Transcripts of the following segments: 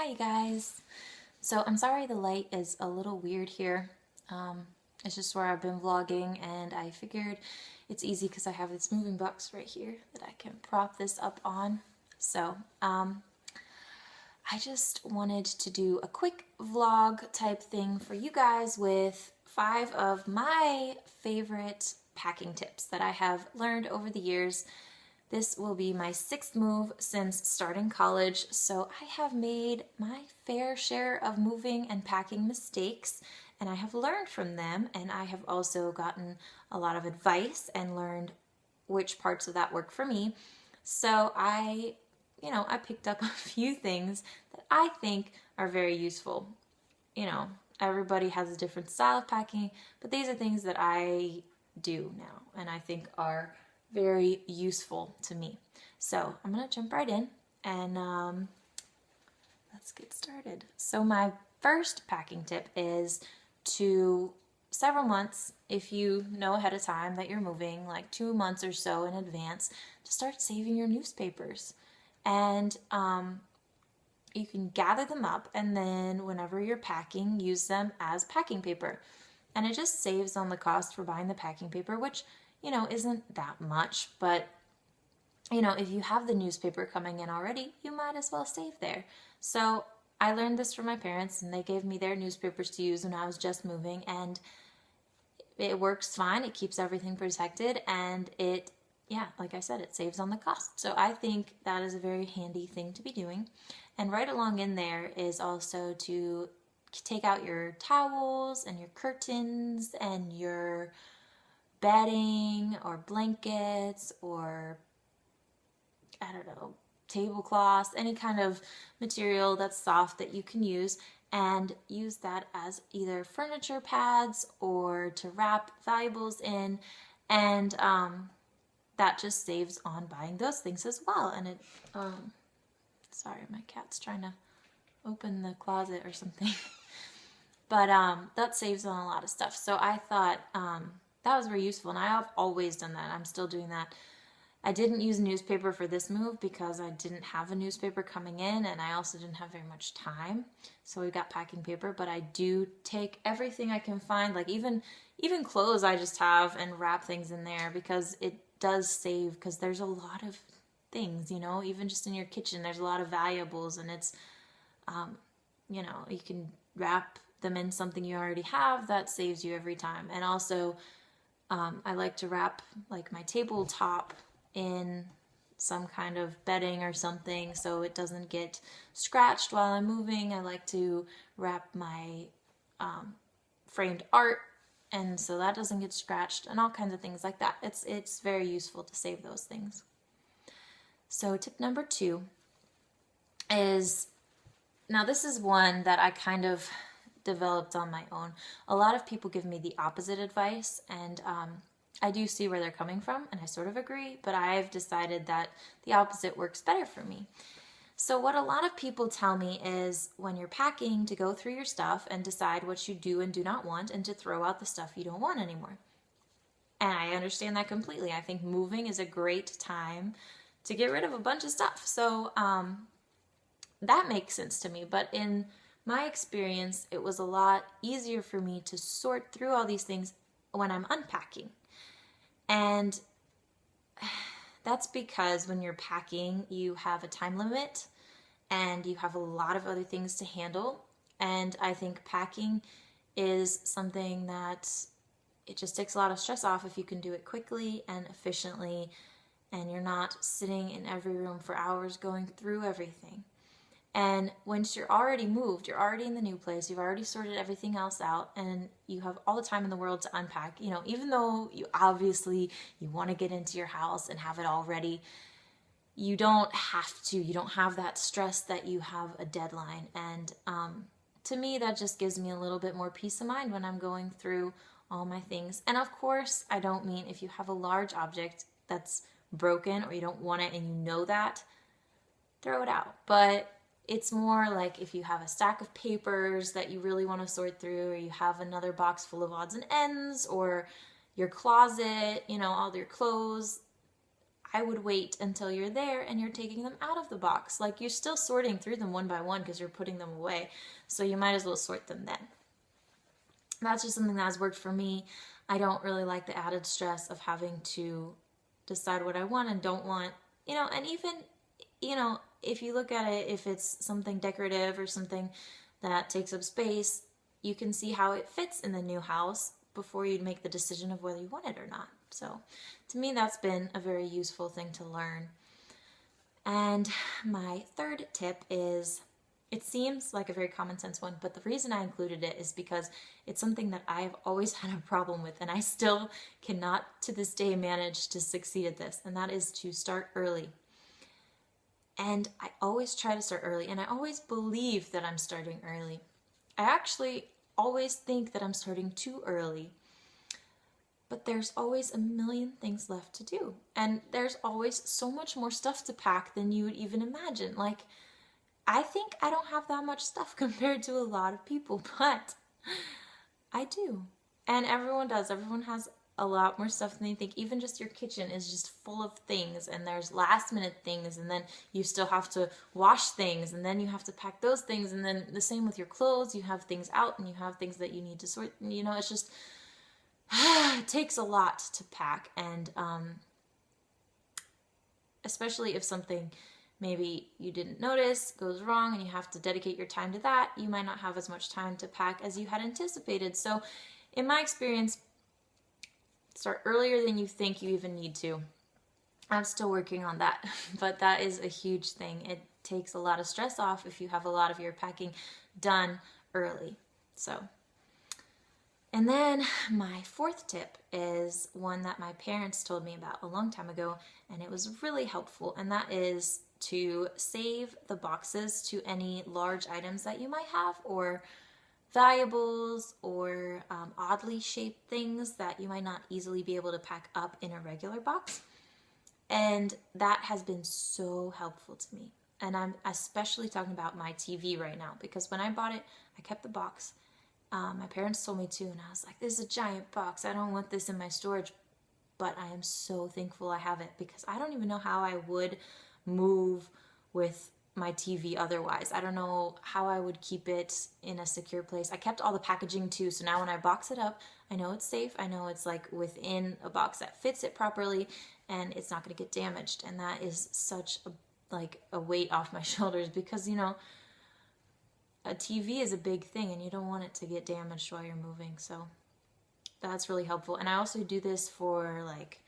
Hi you guys. So I'm sorry the light is a little weird here. It's just where I've been vlogging and I figured it's easy because I have this moving box right here that I can prop this up on. So I just wanted to do a quick vlog type thing for you guys with 5 of my favorite packing tips that I have learned over the years. This will be my 6th move since starting college, so I have made my fair share of moving and packing mistakes, and I have learned from them, and I have also gotten a lot of advice and learned which parts of that work for me. So I picked up a few things that I think are very useful. Everybody has a different style of packing, but these are things that I do now, and I think are very useful to me. So I'm gonna jump right in and let's get started. So my first packing tip is to several months, if you know ahead of time that you're moving, like 2 months or so in advance, to start saving your newspapers. And you can gather them up, and then whenever you're packing, use them as packing paper. And it just saves on the cost for buying the packing paper, which isn't that much, but if you have the newspaper coming in already, you might as well save there. So I learned this from my parents, and they gave me their newspapers to use when I was just moving, and it works fine. It keeps everything protected, and like I said, it saves on the cost. So I think that is a very handy thing to be doing. And right along in there is also to take out your towels and your curtains and your bedding or blankets or, I don't know, tablecloths, any kind of material that's soft that you can use, and use that as either furniture pads or to wrap valuables in, and that just saves on buying those things as well. And it, sorry, my cat's trying to open the closet or something. But that saves on a lot of stuff. So I thought that was very useful, and I have always done that. I'm still doing that. I didn't use newspaper for this move because I didn't have a newspaper coming in, and I also didn't have very much time. So we got packing paper, but I do take everything I can find, like even clothes I just have, and wrap things in there because it does save, because there's a lot of things, even just in your kitchen, there's a lot of valuables, and it's, you can wrap them in something you already have. That saves you every time. And also, I like to wrap like my tabletop in some kind of bedding or something so it doesn't get scratched while I'm moving. I like to wrap my framed art, and so that doesn't get scratched, and all kinds of things like that. It's very useful to save those things. So tip number 2 is, now this is one that I kind of developed on my own. A lot of people give me the opposite advice, and I do see where they're coming from, and I sort of agree, but I've decided that the opposite works better for me. So what a lot of people tell me is, when you're packing, to go through your stuff and decide what you do and do not want, and to throw out the stuff you don't want anymore. And I understand that completely. I think moving is a great time to get rid of a bunch of stuff. So that makes sense to me, but in my experience, it was a lot easier for me to sort through all these things when I'm unpacking. And that's because when you're packing, you have a time limit and you have a lot of other things to handle. And I think packing is something that it just takes a lot of stress off if you can do it quickly and efficiently, and you're not sitting in every room for hours going through everything. And once you're already moved, you're already in the new place, you've already sorted everything else out, and you have all the time in the world to unpack. Even though you want to get into your house and have it all ready, you don't have to. You don't have that stress that you have a deadline. And to me, that just gives me a little bit more peace of mind when I'm going through all my things. And of course, I don't mean if you have a large object that's broken or you don't want it and you know that, throw it out. But it's more like if you have a stack of papers that you really want to sort through, or you have another box full of odds and ends, or your closet, all your clothes, I would wait until you're there and you're taking them out of the box. Like, you're still sorting through them one by one because you're putting them away. So you might as well sort them then. That's just something that has worked for me. I don't really like the added stress of having to decide what I want and don't want, and even, if you look at it, if it's something decorative or something that takes up space, you can see how it fits in the new house before you make the decision of whether you want it or not. So to me, that's been a very useful thing to learn. And my third tip is, it seems like a very common sense one, but the reason I included it is because it's something that I've always had a problem with, and I still cannot to this day manage to succeed at this, and that is to start early. And I always try to start early, and I always believe that I'm starting early. I actually always think that I'm starting too early, but there's always a million things left to do, and there's always so much more stuff to pack than you would even imagine. Like, I think I don't have that much stuff compared to a lot of people, but I do. And everyone does. Everyone has a lot more stuff than they think. Even just your kitchen is just full of things, and there's last minute things, and then you still have to wash things, and then you have to pack those things, and then the same with your clothes. You have things out and you have things that you need to sort. It's just, it takes a lot to pack, and especially if something maybe you didn't notice goes wrong and you have to dedicate your time to that, you might not have as much time to pack as you had anticipated. So in my experience, start earlier than you think you even need to. I'm still working on that, but that is a huge thing. It takes a lot of stress off if you have a lot of your packing done early. So, and then my fourth tip is one that my parents told me about a long time ago, and it was really helpful, and that is to save the boxes to any large items that you might have, or valuables, or oddly shaped things that you might not easily be able to pack up in a regular box. And that has been so helpful to me. And I'm especially talking about my TV right now, because when I bought it, I kept the box. My parents told me to, and I was like, this is a giant box. I don't want this in my storage. But I am so thankful I have it, because I don't even know how I would move with my TV otherwise. I don't know how I would keep it in a secure place. I kept all the packaging too, so now when I box it up, I know it's safe. I know it's like within a box that fits it properly, and it's not going to get damaged. And that is such a weight off my shoulders, because a TV is a big thing and you don't want it to get damaged while you're moving. So that's really helpful. And I also do this for like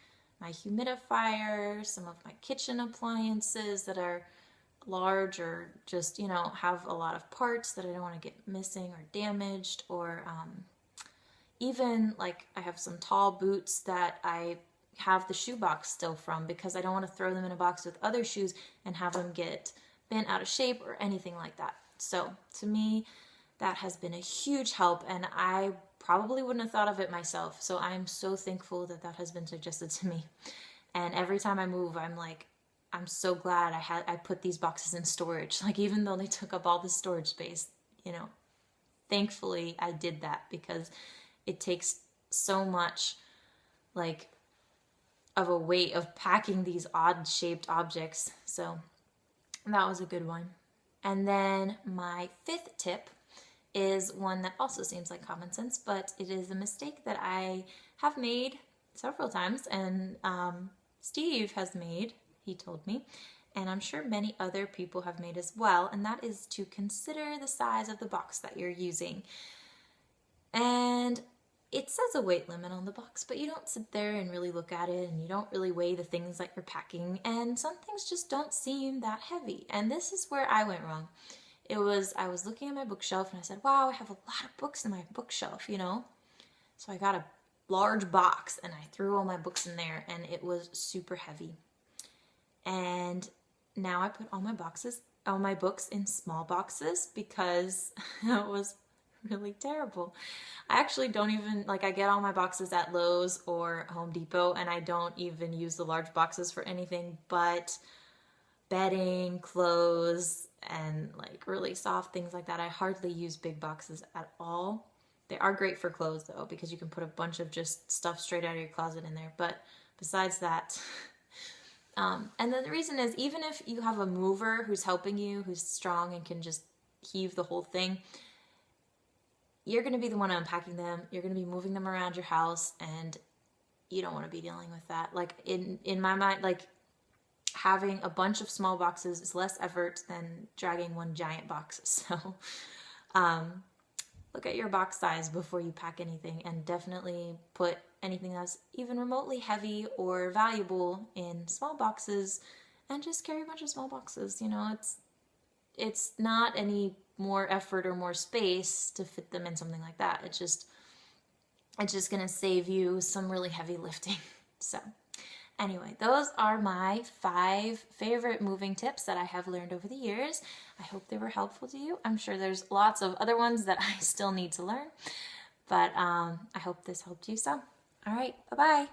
my humidifier, some of my kitchen appliances that are large, or just, have a lot of parts that I don't want to get missing or damaged, or even like I have some tall boots that I have the shoe box still from, because I don't want to throw them in a box with other shoes and have them get bent out of shape or anything like that. So to me, that has been a huge help, and I probably wouldn't have thought of it myself. So I'm so thankful that that has been suggested to me. And every time I move, I'm like, I'm so glad I put these boxes in storage. Like, even though they took up all the storage space, thankfully I did that, because it takes so much of a weight of packing these odd shaped objects. So that was a good one. And then my fifth tip is one that also seems like common sense, but it is a mistake that I have made several times, and Steve has made, he told me, and I'm sure many other people have made as well, and that is to consider the size of the box that you're using. And it says a weight limit on the box, but you don't sit there and really look at it, and you don't really weigh the things that you're packing, and some things just don't seem that heavy. And this is where I went wrong. I was looking at my bookshelf, and I said, wow, I have a lot of books in my bookshelf, So I got a large box, and I threw all my books in there, and it was super heavy. And now I put all my books in small boxes, because it was really terrible. I actually don't even, I get all my boxes at Lowe's or Home Depot, and I don't even use the large boxes for anything but bedding, clothes, and really soft things like that. I hardly use big boxes at all. They are great for clothes though, because you can put a bunch of just stuff straight out of your closet in there. But besides that, And then the reason is, even if you have a mover who's helping you, who's strong and can just heave the whole thing, you're going to be the one unpacking them. You're going to be moving them around your house, and you don't want to be dealing with that. Like in my mind, like having a bunch of small boxes is less effort than dragging one giant box. So look at your box size before you pack anything, and definitely put anything that's even remotely heavy or valuable in small boxes, and just carry a bunch of small boxes. You know, it's not any more effort or more space to fit them in something like that. It's just gonna save you some really heavy lifting. So anyway, those are my 5 favorite moving tips that I have learned over the years. I hope they were helpful to you. I'm sure there's lots of other ones that I still need to learn, but I hope this helped you. So, all right, bye-bye.